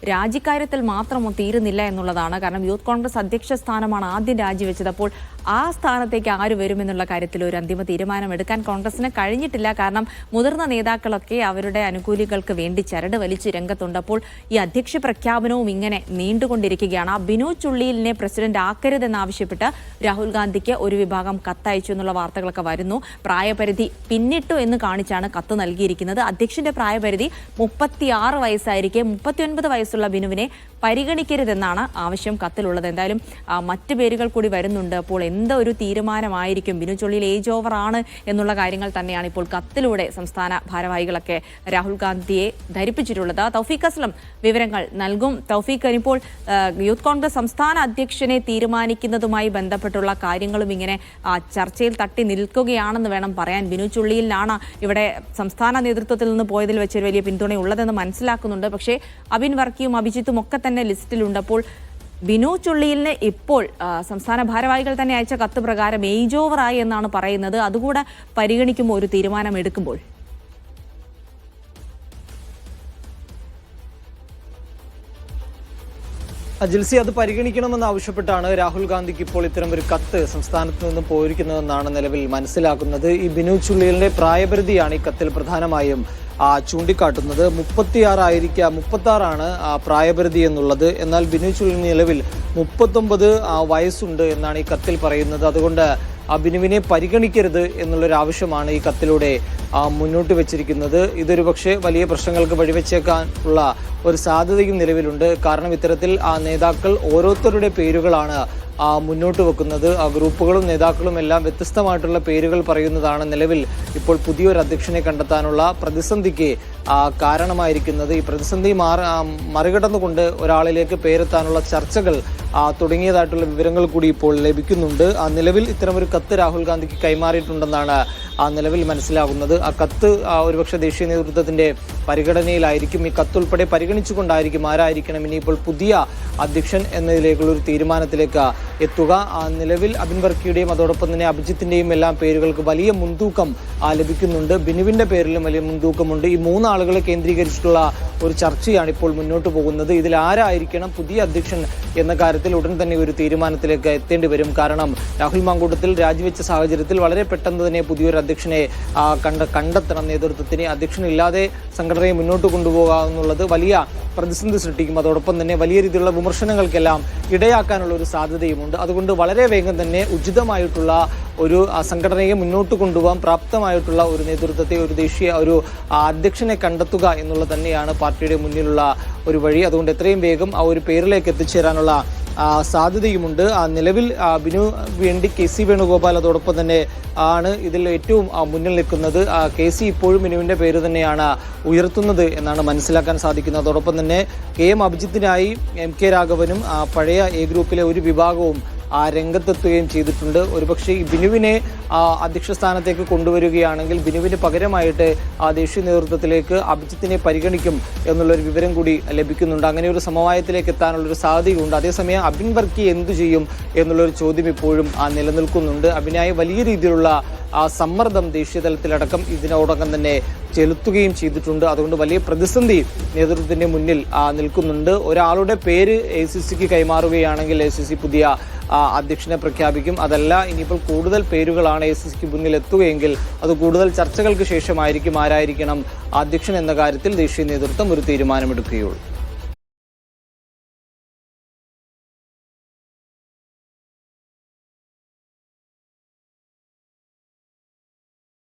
രാജിക്കാര്യത്തിൽ മാത്രം തീരുന്നില്ല എന്നുള്ളതാണ്. കാരണം യൂത്ത് കോൺഗ്രസ് അധ്യക്ഷ സ്ഥാനമാണ് ആദ്യം രാജിവെച്ചത്. അപ്പോൾ ആ സ്ഥാനത്തേക്ക് ആര് വരുമെന്നുള്ള കാര്യത്തിൽ ഒരു അന്തിമ തീരുമാനം എടുക്കാൻ കോൺഗ്രസിന് കഴിഞ്ഞിട്ടില്ല. കാരണം മുതിർന്ന നേതാക്കളൊക്കെ അവരുടെ അനുകൂലികൾക്ക് വേണ്ടി ചരട് വലിച്ച് രംഗത്തുണ്ട്. അപ്പോൾ ഈ അധ്യക്ഷ പ്രഖ്യാപനവും ഇങ്ങനെ നീണ്ടുകൊണ്ടിരിക്കുകയാണ്. ബിനു ചുള്ളിയിലിനെ പ്രസിഡന്റ് ആക്കരുതെന്നാവശ്യപ്പെട്ട് രാഹുൽ ഗാന്ധിക്ക് ഒരു വിഭാഗം കത്തയച്ചു എന്നുള്ള വാർത്തകളൊക്കെ വരുന്നു. പ്രായപരിധി പിന്നിട്ടു എന്ന് കാണിച്ചാണ് കത്ത് നൽകിയിരിക്കുന്നത്. അധ്യക്ഷന്റെ പ്രായപരിധി 36 വയസ്സായിരിക്കെ 39 വയസ്സുള്ള ബിനുവിനെ പരിഗണിക്കരുതെന്നാണ് ആവശ്യം കത്തിലുള്ളത്. എന്തായാലും മറ്റു പേരുകൾ കൂടി വരുന്നുണ്ട്. അപ്പോൾ എന്തൊരു തീരുമാനമായിരിക്കും? ബിനു ചുള്ളിയിൽ ഏജ് ഓവർ ആണ് എന്നുള്ള കാര്യങ്ങൾ തന്നെയാണ് ഇപ്പോൾ കത്തിലൂടെ സംസ്ഥാന ഭാരവാഹികളൊക്കെ രാഹുൽ ഗാന്ധിയെ ധരിപ്പിച്ചിട്ടുള്ളത്. തൗഫീഖ് അസ്ലം വിവരങ്ങൾ നൽകും. തൗഫീഖ്, ഇപ്പോൾ യൂത്ത് കോൺഗ്രസ് സംസ്ഥാന അധ്യക്ഷനെ തീരുമാനിക്കുന്നതുമായി ബന്ധപ്പെട്ടുള്ള കാര്യങ്ങളും ഇങ്ങനെ ചർച്ചയിൽ തട്ടി നിൽക്കുകയാണെന്ന് വേണം പറയാൻ. ബിനു ചുള്ളിയിലാണ് ഇവിടെ സംസ്ഥാന നേതൃത്വത്തിൽ നിന്ന് പോയതിൽ വെച്ചൊരു വലിയ പിന്തുണയുള്ളതെന്ന് മനസ്സിലാക്കുന്നുണ്ട്. പക്ഷേ അബിൻ വർക്കിയും അഭിജിത്തും ഒക്കെ തന്നെ ലിസ്റ്റിലുണ്ട്. അപ്പോൾ ബിനു ചുള്ളിയിലിന് ഇപ്പോൾ സംസ്ഥാന ഭാരവാഹികൾ തന്നെ അയച്ച കത്ത് പ്രകാരം ഏജ് ഓവറായി എന്നാണ് പറയുന്നത്. അതുകൂടെ പരിഗണിക്കുമ്പോൾ ഒരു തീരുമാനം എടുക്കുമ്പോൾ ജിൽസി, അത് പരിഗണിക്കണമെന്ന് ആവശ്യപ്പെട്ടാണ് രാഹുൽ ഗാന്ധിക്ക് ഇപ്പോൾ ഇത്തരം ഒരു കത്ത് സംസ്ഥാനത്ത് നിന്ന് പോയിരിക്കുന്നതെന്നാണ് നിലവിൽ മനസ്സിലാക്കുന്നത്. ഈ ബിനു ചുള്ളിയിലിന്റെ പ്രായപരിധിയാണ് ഈ കത്തിൽ പ്രധാനമായും ചൂണ്ടിക്കാട്ടുന്നത്. 36 ആയിരിക്കാം, 36 പ്രായപരിധി എന്നുള്ളത്. എന്നാൽ ബിനു ചുള്ളിയിൽ നിലവിൽ 39 വയസ്സുണ്ട് എന്നാണ് ഈ കത്തിൽ പറയുന്നത്. അതുകൊണ്ട് ബിനുവിനെ പരിഗണിക്കരുത് എന്നുള്ളൊരാവശ്യമാണ് ഈ കത്തിലൂടെ മുന്നോട്ട് വെച്ചിരിക്കുന്നത്. ഇതൊരു പക്ഷേ വലിയ പ്രശ്നങ്ങൾക്ക് വഴിവെച്ചേക്കാനുള്ള ഒരു സാധ്യതയും നിലവിലുണ്ട്. കാരണം ഇത്തരത്തിൽ നേതാക്കൾ ഓരോരുത്തരുടെ പേരുകളാണ് മുന്നോട്ട് വെക്കുന്നത്. ഗ്രൂപ്പുകളും നേതാക്കളും എല്ലാം വ്യത്യസ്തമായിട്ടുള്ള പേരുകൾ പറയുന്നതാണ് നിലവിൽ ഇപ്പോൾ പുതിയൊരു അധ്യക്ഷനെ കണ്ടെത്താനുള്ള പ്രതിസന്ധിക്ക് കാരണമായിരിക്കുന്നത്. ഈ പ്രതിസന്ധി മറികടന്നുകൊണ്ട് ഒരാളിലേക്ക് പേരെത്താനുള്ള ചർച്ചകൾ തുടങ്ങിയതായിട്ടുള്ള വിവരങ്ങൾ കൂടി ഇപ്പോൾ ലഭിക്കുന്നുണ്ട്. നിലവിൽ ഇത്തരമൊരു കത്ത് രാഹുൽ ഗാന്ധിക്ക് കൈമാറിയിട്ടുണ്ടെന്നാണ് നിലവിൽ മനസ്സിലാകുന്നത്. ആ കത്ത് ഒരുപക്ഷെ ദേശീയ നേതൃത്വത്തിന്റെ പരിഗണനയിലായിരിക്കും. ഈ കത്തുൾപ്പെടെ പരിഗണിച്ചുകൊണ്ടായിരിക്കും ആരായിരിക്കണം ഇനിയിപ്പോൾ പുതിയ അധ്യക്ഷൻ എന്നതിലേക്കുള്ള ഒരു തീരുമാനത്തിലേക്ക് എത്തുക. നിലവിൽ അബിൻ വർക്കിയുടെയും അതോടൊപ്പം തന്നെ അഭിജിത്തിന്റെയും എല്ലാം പേരുകൾക്ക് വലിയ മുൻതൂക്കം ലഭിക്കുന്നുണ്ട്. ബിനുവിന്റെ പേരിലും വലിയ മുൻതൂക്കമുണ്ട്. ഈ 3 ആളുകളെ കേന്ദ്രീകരിച്ചിട്ടുള്ള ഒരു ചർച്ചയാണ് ഇപ്പോൾ മുന്നോട്ട് പോകുന്നത്. ഇതിൽ ആരായിരിക്കണം പുതിയ അധ്യക്ഷൻ എന്ന കാര്യത്തിൽ ഉടൻ തന്നെ ഒരു തീരുമാനത്തിലേക്ക് എത്തേണ്ടി വരും. കാരണം രാഹുൽ മാങ്കൂട്ടത്തിൽ രാജിവെച്ച സാഹചര്യത്തിൽ വളരെ പെട്ടെന്ന് തന്നെ പുതിയൊരു അധ്യക്ഷനെ കണ്ടെത്തണം. നേതൃത്വത്തിന് അധ്യക്ഷനില്ലാതെ സംഘടനയെ മുന്നോട്ട് കൊണ്ടുപോകുക എന്നുള്ളത് വലിയ പ്രതിസന്ധി സൃഷ്ടിക്കും. അതോടൊപ്പം തന്നെ വലിയ രീതിയിലുള്ള വിമർശനങ്ങൾക്കെല്ലാം ഇടയാക്കാനുള്ള ഒരു സാധ്യതയുമുണ്ട്. അതുകൊണ്ട് വളരെ വേഗം തന്നെ ഉചിതമായിട്ടുള്ള ഒരു സംഘടനയെ മുന്നോട്ട് കൊണ്ടുപോകാൻ പ്രാപ്തമായിട്ടുള്ള ഒരു നേതൃത്വത്തെ, ഒരു ദേശീയ അധ്യക്ഷനെ കണ്ടെത്തുക എന്നുള്ളത് തന്നെയാണ് പാർട്ടിയുടെ മുന്നിലുള്ള ഒരു വഴി. അതുകൊണ്ട് എത്രയും വേഗം ആ ഒരു പേരിലേക്ക് എത്തിച്ചേരാനുള്ള സാധ്യതയുമുണ്ട്. നിലവിൽ ബിനു വേണ്ടി KC വേണുഗോപാൽ അതോടൊപ്പം തന്നെ ആണ് ഇതിൽ ഏറ്റവും മുന്നിൽ നിൽക്കുന്നത്. KC ഇപ്പോഴും ബിനുവിന്റെ പേര് തന്നെയാണ് ഉയർത്തുന്നത് എന്നാണ് മനസ്സിലാക്കാൻ സാധിക്കുന്നത്. അതോടൊപ്പം തന്നെ KM അഭിജിത്തിനായി MK രാഘവനും പഴയ A ഗ്രൂപ്പിലെ ഒരു വിഭാഗവും രംഗത്തെത്തുകയും ചെയ്തിട്ടുണ്ട്. ഒരുപക്ഷെ ഈ ബിനുവിനെ അധ്യക്ഷ സ്ഥാനത്തേക്ക് കൊണ്ടുവരികയാണെങ്കിൽ ബിനുവിന് പകരമായിട്ട് ദേശീയ നേതൃത്വത്തിലേക്ക് അഭിജിത്തിനെ പരിഗണിക്കും എന്നുള്ളൊരു വിവരം കൂടി ലഭിക്കുന്നുണ്ട്. അങ്ങനെ ഒരു സമവായത്തിലേക്ക് എത്താനുള്ളൊരു സാധ്യതയുണ്ട്. അതേസമയം അബിൻ വർക്കി എന്തു ചെയ്യും എന്നുള്ളൊരു ചോദ്യം ഇപ്പോഴും നിലനിൽക്കുന്നുണ്ട്. അബിനായി വലിയ രീതിയിലുള്ള സമ്മർദ്ദം ദേശീയ തലത്തിലടക്കം ഇതിനോടകം തന്നെ ചെലുത്തുകയും ചെയ്തിട്ടുണ്ട്. അതുകൊണ്ട് വലിയ പ്രതിസന്ധി നേതൃത്വത്തിന്റെ മുന്നിൽ നിൽക്കുന്നുണ്ട്. ഒരാളുടെ പേര് ACCക്ക് കൈമാറുകയാണെങ്കിൽ ACC പുതിയ അധ്യക്ഷനെ പ്രഖ്യാപിക്കും. അതല്ല, ഇനിയിപ്പോൾ കൂടുതൽ പേരുകളാണ് ACCക്ക് മുന്നിൽ എത്തുകയെങ്കിൽ അത് കൂടുതൽ ചർച്ചകൾക്ക് ശേഷമായിരിക്കും ആരായിരിക്കണം അധ്യക്ഷൻ എന്ന കാര്യത്തിൽ ദേശീയ നേതൃത്വം ഒരു തീരുമാനമെടുക്കുകയുള്ളൂ.